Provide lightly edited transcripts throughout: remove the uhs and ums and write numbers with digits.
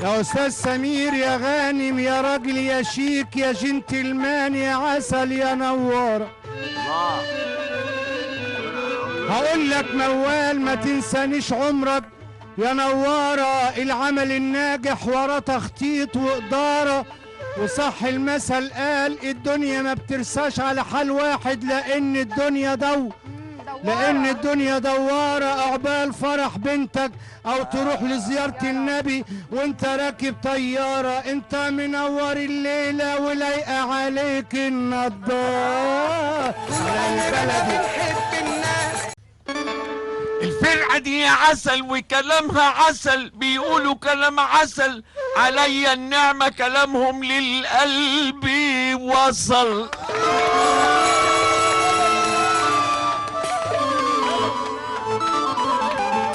يا استاذ سمير يا غانم يا راجل يا شيك يا جنتلمان يا عسل يا نوار. هقول لك موال ما تنسانيش عمرك يا نوارة. العمل الناجح ورا تخطيط وإدارة، وصح المثل قال الدنيا ما بترساش على حال واحد لأن الدنيا دوارة. عقبال فرح بنتك أو تروح لزيارة النبي وانت راكب طيارة، انت منور الليلة ولايقة عليك النضارة. الفرقة دي عسل وكلامها عسل، بيقولوا كلام عسل، عليا النعمة كلامهم للقلب وصل.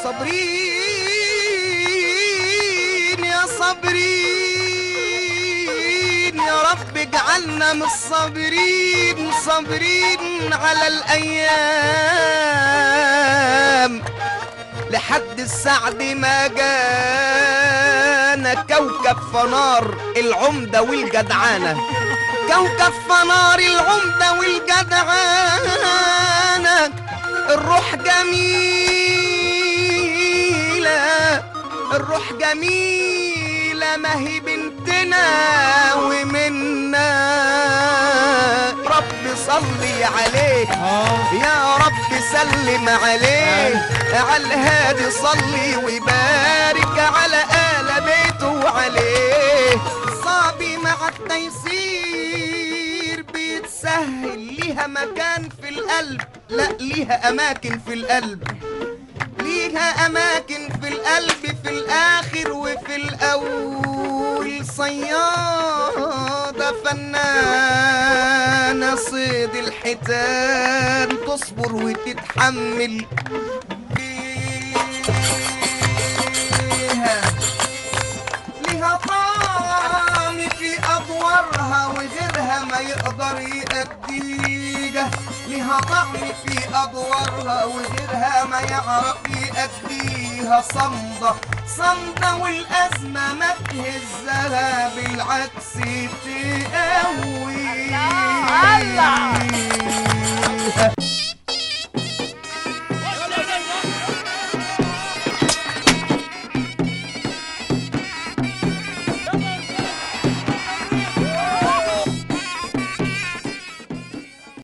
صابرين يا صابرين يا رب اجعلنا من الصابرين، صابرين على الأيام لحد السعد ما جانا كوكب فنار العمدة والجدعانة، كوكب فنار العمدة والجدعانة. الروح جميلة، الروح جميلة ما هي بنتنا ومنا. رب صلي عليه يا رب سلم عليه، على الهادي صلي وبارك على آل بيته وعليه. صعبي مع التيسير بيتسهل، ليها مكان في القلب، لا ليها أماكن في القلب، ليها أماكن في القلب في الآخر وفي الأول. صيادة فنانة صيد الحيتان، تصبر وتتحمل ليها طعم في أدوارها وغيرها ما يقدر يأديها، ليها طعم في أدوارها وغيرها ما يعرف يأديها. صمدة صمدة والأزمة ما تهزها، بالعكس تقويها.